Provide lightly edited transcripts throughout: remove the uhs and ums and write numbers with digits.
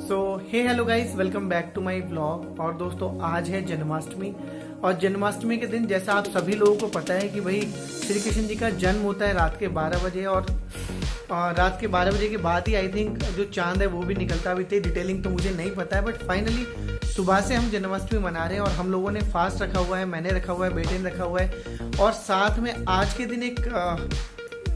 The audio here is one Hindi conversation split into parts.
Hey hello guys, welcome back to my blog. और दोस्तों, आज है जन्माष्टमी। और जन्माष्टमी के दिन जैसा आप सभी लोगों को पता है कि भाई श्री कृष्ण जी का जन्म होता है रात के 12 बजे। और रात के 12 बजे के बाद ही आई थिंक जो चांद है वो भी निकलता है। अभी इतनी डिटेलिंग तो मुझे नहीं पता है, बट फाइनली सुबह से हम जन्माष्टमी मना रहे हैं। और हम लोगों ने फास्ट रखा हुआ है, मैंने रखा हुआ है, बेटे ने रखा हुआ है। और साथ में आज के दिन एक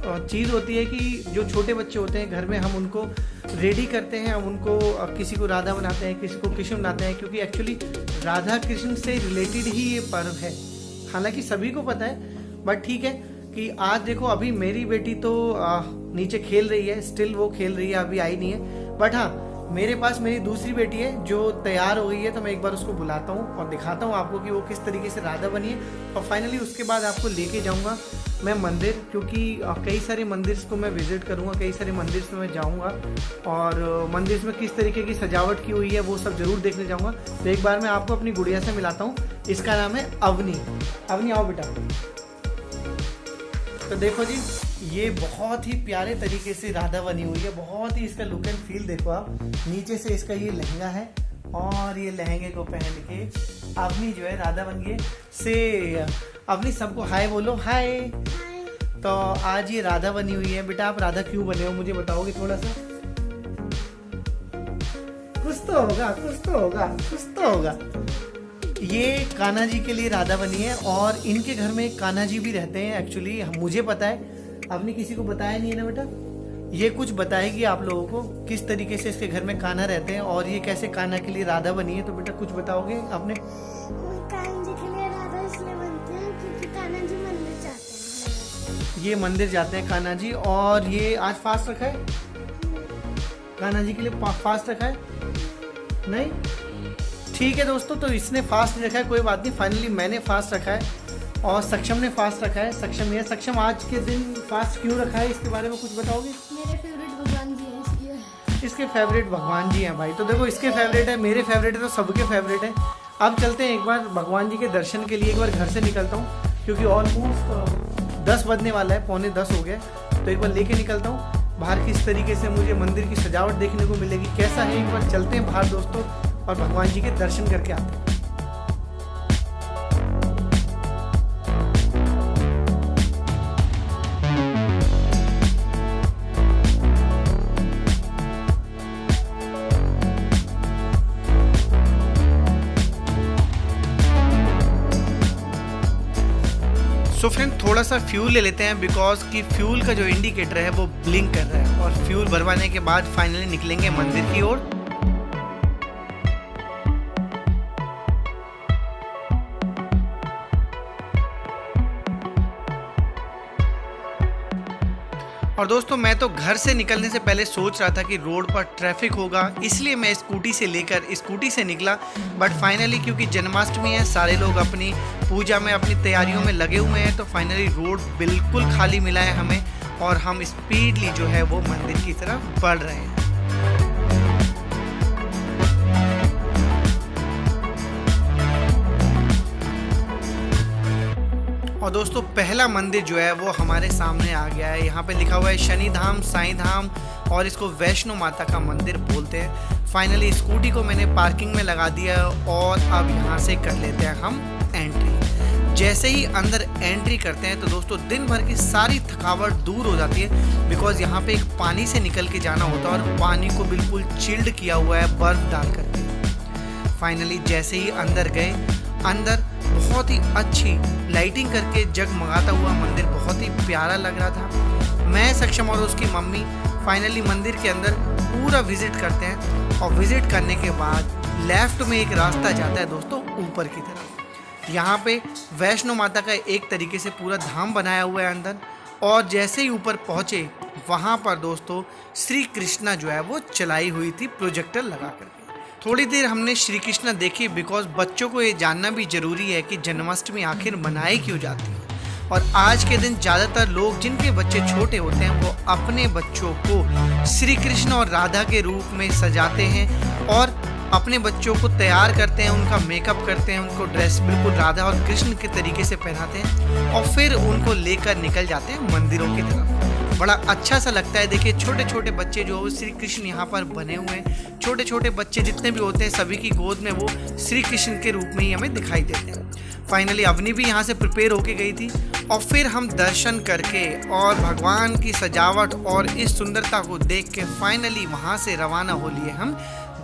चीज़ होती है कि जो छोटे बच्चे होते हैं घर में, हम उनको रेडी करते हैं। हम उनको किसी को राधा बनाते हैं, किसी को कृष्ण बनाते हैं, क्योंकि एक्चुअली राधा कृष्ण से रिलेटेड ही ये पर्व है। हालांकि सभी को पता है, बट ठीक है कि आज देखो, अभी मेरी बेटी तो नीचे खेल रही है, स्टिल वो खेल रही है, अभी आई नहीं है। बट हाँ, मेरे पास मेरी दूसरी बेटी है जो तैयार हो गई है, तो मैं एक बार उसको बुलाता हूँ और दिखाता हूँ आपको कि वो किस तरीके से राधा बनी है। और फाइनली उसके बाद आपको लेके जाऊँगा मैं मंदिर, क्योंकि कई सारे मंदिर को मैं विजिट करूँगा, कई सारे मंदिर में मैं जाऊँगा और मंदिर में किस तरीके की सजावट की हुई है वो सब जरूर देखने जाऊँगा। तो एक बार मैं आपको अपनी गुड़िया से मिलाता हूँ। इसका नाम है अवनी। अवनी, आओ बेटा। तो देखो जी, ये बहुत ही प्यारे तरीके से राधा बनी हुई है। बहुत ही इसका लुक एंड फील देखो आप। नीचे से इसका ये लहंगा है और ये लहंगे को पहन के अवनी जो है राधा बन गई से। अवनी, सबको हाय बोलो। हाय। तो आज ये राधा बनी हुई है। बेटा, आप राधा क्यों बने हो मुझे बताओगे थोड़ा सा? कुछ तो होगा, कुछ तो होगा, कुछ तो होगा। ये कान्हा जी के लिए राधा बनी है और इनके घर में कान्हा जी भी रहते हैं। एक्चुअली मुझे पता है, आपने किसी को बताया नहीं है ना बेटा। ये कुछ बताएगी आप लोगों को किस तरीके से इसके घर में कान्हा रहते हैं और ये कैसे कान्हा के लिए राधा बनी है। तो बेटा कुछ बताओगे आपने? कान्हा जी के लिए राधा इसलिए बनते हैं क्योंकि कान्हा जी मंदिर जाते हैं। ये मंदिर जाते हैं कान्हा जी। और ये आज फास्ट रखा है कान्हा जी के लिए, फास्ट रखा है नहीं? ठीक है दोस्तों, तो इसने फास्ट नहीं रखा है, कोई बात नहीं। फाइनली मैंने फास्ट रखा है और सक्षम ने फास्ट रखा है। सक्षम, ये सक्षम आज के दिन फास्ट क्यों रखा है, इसके बारे में कुछ बताओगे? मेरे फेवरेट भगवान जी हैं इसके फेवरेट भगवान जी हैं भाई। तो देखो, इसके फेवरेट है, मेरे फेवरेट है, तो सबके फेवरेट है। अब चलते हैं एक बार भगवान जी के दर्शन के लिए। एक बार घर से निकलता हूँ क्योंकि ऑलमोस्ट 10 बजने वाला है, पौने 10 हो गए। तो एक बार लेके निकलता हूँ बाहर, किस तरीके से मुझे मंदिर की सजावट देखने को मिलेगी, कैसा है। एक बार चलते हैं बाहर दोस्तों और भगवान जी के दर्शन करके आते हैं। सो फ्रेंड, थोड़ा सा फ्यूल ले लेते हैं, बिकॉज कि फ्यूल का जो इंडिकेटर है वो ब्लिंक कर रहा है। और फ्यूल भरवाने के बाद फाइनली निकलेंगे मंदिर की ओर। और दोस्तों, मैं तो घर से निकलने से पहले सोच रहा था कि रोड पर ट्रैफिक होगा, इसलिए मैं स्कूटी से निकला। बट फाइनली क्योंकि जन्माष्टमी है, सारे लोग अपनी पूजा में, अपनी तैयारियों में लगे हुए हैं, तो फाइनली रोड बिल्कुल खाली मिला है हमें और हम स्पीडली जो है वो मंदिर की तरफ बढ़ रहे हैं। और दोस्तों, पहला मंदिर जो है वो हमारे सामने आ गया है। यहाँ पे लिखा हुआ है शनि धाम, साईं धाम, और इसको वैष्णो माता का मंदिर बोलते हैं। फाइनली स्कूटी को मैंने पार्किंग में लगा दिया है और अब यहाँ से कर लेते हैं हम एंट्री। जैसे ही अंदर एंट्री करते हैं तो दोस्तों, दिन भर की सारी थकावट दूर हो जाती है, बिकॉज यहाँ पे एक पानी से निकल के जाना होता है और पानी को बिल्कुल चिल्ड किया हुआ है बर्फ डाल करके। फाइनली जैसे ही अंदर गए, अंदर बहुत ही अच्छी लाइटिंग करके जगमगाता हुआ मंदिर बहुत ही प्यारा लग रहा था। मैं, सक्षम और उसकी मम्मी फाइनली मंदिर के अंदर पूरा विजिट करते हैं। और विजिट करने के बाद लेफ्ट में एक रास्ता जाता है दोस्तों ऊपर की तरफ। यहाँ पे वैष्णो माता का एक तरीके से पूरा धाम बनाया हुआ है अंदर। और जैसे ही ऊपर पहुँचे, वहाँ पर दोस्तों श्री कृष्णा जो है वो चलाई हुई थी प्रोजेक्टर लगा करके। थोड़ी देर हमने श्री कृष्णा देखी, बिकॉज बच्चों को ये जानना भी जरूरी है कि जन्माष्टमी आखिर मनाई क्यों जाती है। और आज के दिन ज़्यादातर लोग जिनके बच्चे छोटे होते हैं वो अपने बच्चों को श्री कृष्ण और राधा के रूप में सजाते हैं और अपने बच्चों को तैयार करते हैं, उनका मेकअप करते हैं, उनको ड्रेस बिल्कुल राधा और कृष्ण के तरीके से पहनाते हैं और फिर उनको लेकर निकल जाते हैं मंदिरों की तरफ। बड़ा अच्छा सा लगता है। देखिए छोटे छोटे बच्चे जो श्री कृष्ण यहाँ पर बने हुए हैं, छोटे छोटे बच्चे जितने भी होते हैं सभी की गोद में वो श्री कृष्ण के रूप में ही हमें दिखाई देते हैं। फाइनली अवनी भी यहाँ से प्रिपेयर होके गई थी और फिर हम दर्शन करके और भगवान की सजावट और इस सुंदरता को देख के फाइनली वहाँ से रवाना हो लिए हम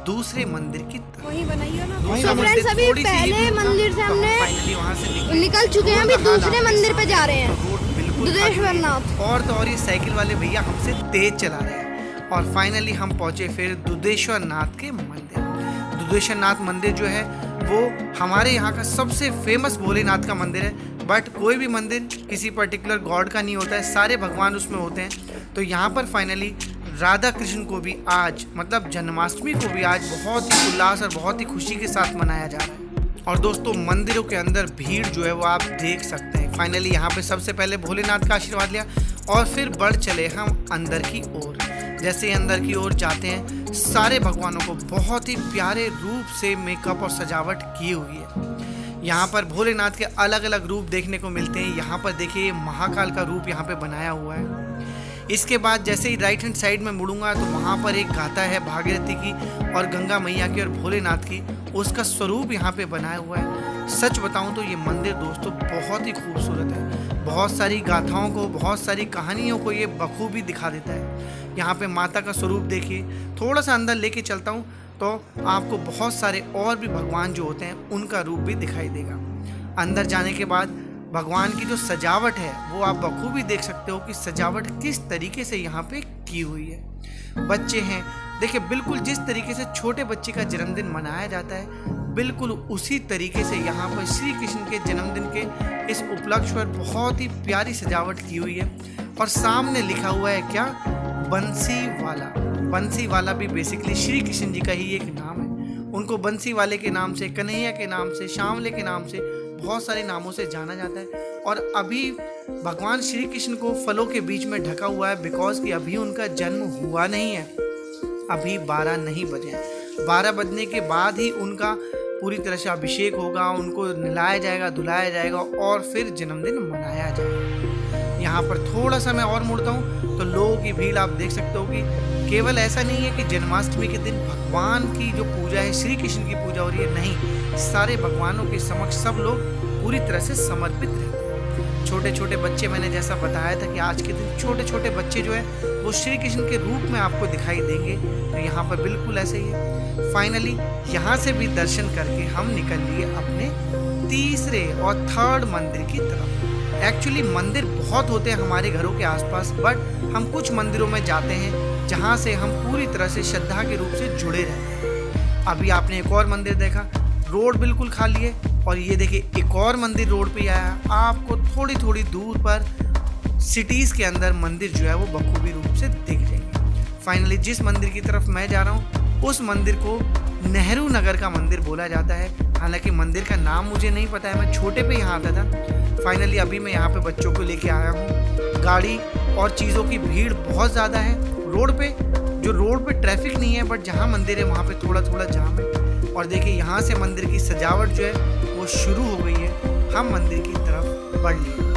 दूसरे मंदिर की तरफ। वही बनाइए ना। दूसरा तो मंदिर फ्रेंड्स अभी थोड़ी सी पहले ही दूर मंदिर था, से तो हमने फाइनली वहाँ से निकल चुके हैं, अभी दूसरे मंदिर पे जा रहे हैं, रोड बिल्कुल दुधेश्वर नाथ। और तो और ये साइकिल वाले भैया हमसे तेज चला रहे हैं और फाइनली हम पहुंचे फिर दुधेश्वर नाथ के मंदिर। दुधेश्वर नाथ मंदिर जो है वो हमारे यहाँ का सबसे फेमस भोलेनाथ का मंदिर है। बट कोई भी मंदिर किसी पर्टिकुलर गॉड का नहीं होता है, सारे भगवान उसमें होते हैं। तो यहाँ पर फाइनली राधा कृष्ण को भी आज मतलब जन्माष्टमी को भी आज बहुत ही उल्लास और बहुत ही खुशी के साथ मनाया जा रहा है। और दोस्तों मंदिरों के अंदर भीड़ जो है वो आप देख सकते हैं। फाइनली यहाँ पे सबसे पहले भोलेनाथ का आशीर्वाद लिया और फिर बढ़ चले हम अंदर की ओर। जैसे ही अंदर की ओर जाते हैं सारे भगवानों को बहुत ही प्यारे रूप से मेकअप और सजावट की हुई है। यहाँ पर भोलेनाथ के अलग अलग रूप देखने को मिलते हैं। यहाँ पर देखिए महाकाल का रूप यहाँ पे बनाया हुआ है। इसके बाद जैसे ही राइट हैंड साइड में मुड़ूंगा तो वहाँ पर एक गाथा है भागीरथी की और गंगा मैया की और भोलेनाथ की, उसका स्वरूप यहाँ पे बनाया हुआ है। सच बताऊँ तो ये मंदिर दोस्तों बहुत ही खूबसूरत है। बहुत सारी गाथाओं को, बहुत सारी कहानियों को ये बखूबी दिखा देता है। यहाँ पे माता का स्वरूप देखिए। थोड़ा सा अंदर लेके चलता हूँ तो आपको बहुत सारे और भी भगवान जो होते हैं उनका रूप भी दिखाई देगा। अंदर जाने के बाद भगवान की जो सजावट है वो आप बखूबी देख सकते हो कि सजावट किस तरीके से यहाँ पे की हुई है। बच्चे हैं देखिए, बिल्कुल जिस तरीके से छोटे बच्चे का जन्मदिन मनाया जाता है बिल्कुल उसी तरीके से यहाँ पर श्री कृष्ण के जन्मदिन के इस उपलक्ष्य पर बहुत ही प्यारी सजावट की हुई है। और सामने लिखा हुआ है क्या, बंसी वाला। बंसी वाला भी बेसिकली श्री कृष्ण जी का ही एक नाम है। उनको बंसी वाले के नाम से, कन्हैया के नाम से, श्यामले के नाम से, बहुत सारे नामों से जाना जाता है। और अभी भगवान श्री कृष्ण को फलों के बीच में ढका हुआ है बिकॉज कि अभी उनका जन्म हुआ नहीं है। अभी 12 नहीं बजे। 12 बजने के बाद ही उनका पूरी तरह से अभिषेक होगा, उनको नहलाया जाएगा, धुलाया जाएगा और फिर जन्मदिन मनाया जाएगा। यहाँ पर थोड़ा सा मैं और मुड़ता हूँ तो लोगों की भीड़ आप देख सकते हो कि केवल ऐसा नहीं है कि जन्माष्टमी के दिन भगवान की जो पूजा है, श्री कृष्ण की पूजा हो रही है, नहीं, सारे भगवानों के समक्ष सब लोग पूरी तरह से समर्पित रहते हैं। छोटे छोटे बच्चे, मैंने जैसा बताया था कि आज के दिन छोटे छोटे बच्चे जो है वो श्री कृष्ण के रूप में आपको दिखाई देंगे। तो यहाँ पर बिल्कुल ऐसे ही है। फाइनली यहाँ से भी दर्शन करके हम निकल लिए अपने तीसरे और थर्ड मंदिर की तरफ। एक्चुअली मंदिर बहुत होते हैं हमारे घरों के आसपास, बट हम कुछ मंदिरों में जाते हैं जहाँ से हम पूरी तरह से श्रद्धा के रूप से जुड़े रहते हैं। अभी आपने एक और मंदिर देखा, रोड बिल्कुल खाली है और ये देखिए एक और मंदिर रोड पे आया। आपको थोड़ी थोड़ी दूर पर सिटीज़ के अंदर मंदिर जो है वो बखूबी रूप से दिख जाएंगे। फाइनली जिस मंदिर की तरफ मैं जा रहा हूँ उस मंदिर को नेहरू नगर का मंदिर बोला जाता है। हालांकि मंदिर का नाम मुझे नहीं पता है, मैं छोटे पे यहाँ आता था। फाइनली अभी मैं यहाँ पे बच्चों को लेके आया हूँ। गाड़ी और चीज़ों की भीड़ बहुत ज़्यादा है रोड पे। जो रोड पे ट्रैफिक नहीं है बट जहाँ मंदिर है वहाँ पे थोड़ा थोड़ा जाम है। और देखिए यहाँ से मंदिर की सजावट जो है वो शुरू हो गई है। हम मंदिर की तरफ बढ़ लिए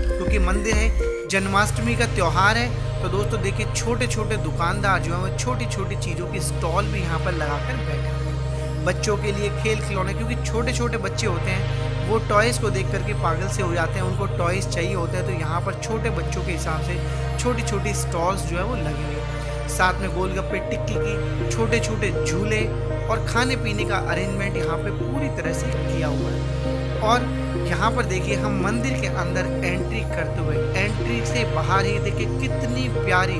क्योंकि मंदिर है, जन्माष्टमी का त्यौहार है। तो दोस्तों देखिए छोटे छोटे दुकानदार जो हैं वो छोटी छोटी चीज़ों की स्टॉल भी यहाँ पर लगा कर बैठे हैं। बच्चों के लिए खेल खिलौने, क्योंकि छोटे छोटे बच्चे होते हैं वो टॉयज़ को देख करके पागल से हो जाते हैं, उनको टॉयज़ चाहिए होते हैं। तो यहाँ पर छोटे बच्चों के हिसाब से छोटी छोटी स्टॉल्स जो है वो लगी हुई है। साथ में गोलगप्पे, टिक्की की छोटे छोटे झूले और खाने पीने का अरेंजमेंट यहाँ पे पूरी तरह से किया हुआ है। और यहाँ पर देखिए हम मंदिर के अंदर एंट्री करते हुए एंट्री से बाहर ही देखिए कितनी प्यारी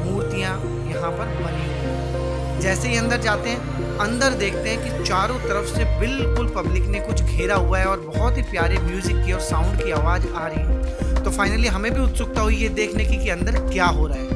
मूर्तियाँ यहाँ पर बनी हुई हैं। जैसे ही अंदर जाते हैं, अंदर देखते हैं कि चारों तरफ से बिल्कुल पब्लिक ने कुछ घेरा हुआ है और बहुत ही प्यारे म्यूजिक की और साउंड की आवाज़ आ रही है। तो फाइनली हमें भी उत्सुकता हुई ये देखने की कि अंदर क्या हो रहा है।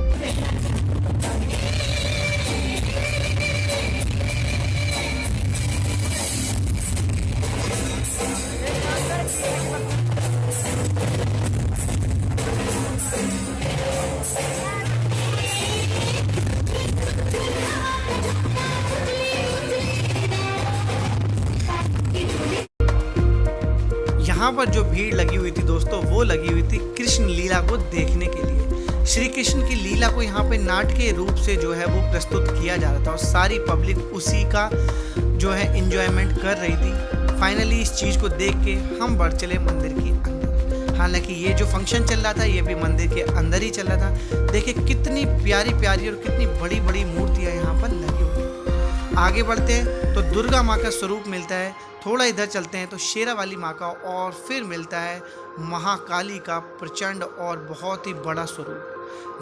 यहाँ पर जो भीड़ लगी हुई थी दोस्तों वो लगी हुई थी कृष्ण लीला को देखने के लिए। श्री कृष्ण की लीला को यहाँ पे नाटकीय रूप से जो है वो प्रस्तुत किया जा रहा था और सारी पब्लिक उसी का जो है एंजॉयमेंट कर रही थी। फाइनली इस चीज़ को देख के हम बढ़ चले मंदिर की अंदर। हालांकि ये जो फंक्शन चल रहा था ये भी मंदिर के अंदर ही चल रहा था। देखिए कितनी प्यारी प्यारी और कितनी बड़ी बड़ी मूर्तियाँ यहाँ पर लगी हुई हैं। आगे बढ़ते हैं तो दुर्गा माँ का स्वरूप मिलता है, थोड़ा इधर चलते हैं तो शेरा वाली माँ का, और फिर मिलता है महाकाली का प्रचंड और बहुत ही बड़ा स्वरूप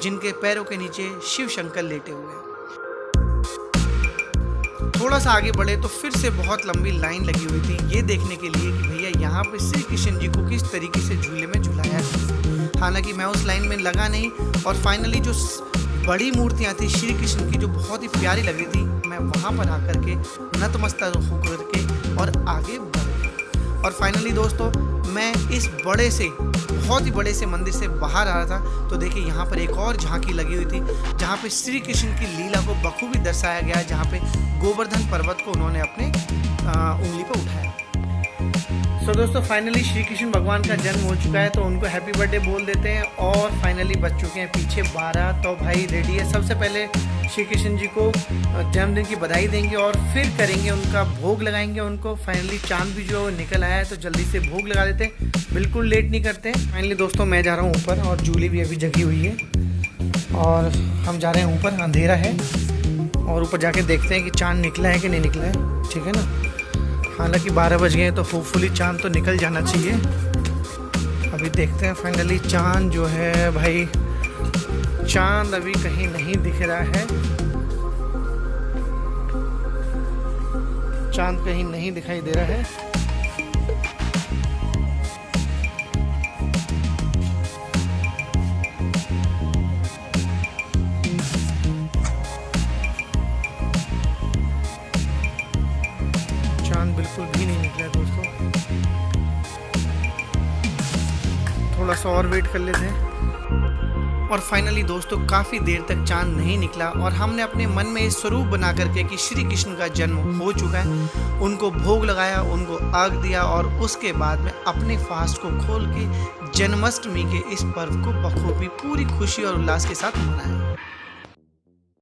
जिनके पैरों के नीचे शिव शंकर लेटे हुए हैं। थोड़ा सा आगे बढ़े तो फिर से बहुत लंबी लाइन लगी हुई थी ये देखने के लिए कि भैया यहाँ पे श्री कृष्ण जी को किस तरीके से झूले में झुलाया है। हालांकि मैं उस लाइन में लगा नहीं और फाइनली जो बड़ी मूर्तियाँ थी श्री कृष्ण की जो बहुत ही प्यारी लग रही थी, मैं वहाँ पर आकर के नतमस्तक होकर के और आगे बढ़ गया। और फाइनली दोस्तों मैं इस बड़े से बहुत ही बड़े से मंदिर से बाहर आ रहा था तो देखिए यहाँ पर एक और झांकी लगी हुई थी जहाँ पे श्री कृष्ण की लीला को बखूबी दर्शाया गया है, जहाँ पे गोवर्धन पर्वत को उन्होंने अपने उंगली पर उठाया। सो दोस्तों फाइनली श्री कृष्ण भगवान का जन्म हो चुका है तो उनको हैप्पी बर्थडे बोल देते हैं और फाइनली बज चुके हैं पीछे 12। तो भाई रेडी है। सबसे पहले श्री कृष्ण जी को जन्मदिन की बधाई देंगे और फिर करेंगे उनका भोग लगाएंगे उनको। फाइनली चांद भी जो निकल आया है तो जल्दी से भोग लगा देते हैं, बिल्कुल लेट नहीं करते। फाइनली दोस्तों मैं जा रहा हूँ ऊपर और जूली भी अभी जगी हुई है और हम जा रहे हैं ऊपर। अंधेरा है और ऊपर जाके देखते हैं कि चांद निकला है कि नहीं निकला है, ठीक है ना। हालांकि 12 बज गए हैं तो होपफुली चांद तो निकल जाना चाहिए। अभी देखते हैं। फाइनली चांद जो है भाई, चांद अभी कहीं नहीं दिख रहा है, चांद कहीं नहीं दिखाई दे रहा है। चांद बिल्कुल भी नहीं निकला दोस्तों, थोड़ा सा और वेट कर लेते हैं। और फाइनली दोस्तों काफ़ी देर तक चांद नहीं निकला और हमने अपने मन में इस स्वरूप बना करके कि श्री कृष्ण का जन्म हो चुका है उनको भोग लगाया, उनको आग दिया और उसके बाद में अपने फास्ट को खोल के जन्माष्टमी के इस पर्व को बखूबी पूरी खुशी और उल्लास के साथ मनाया।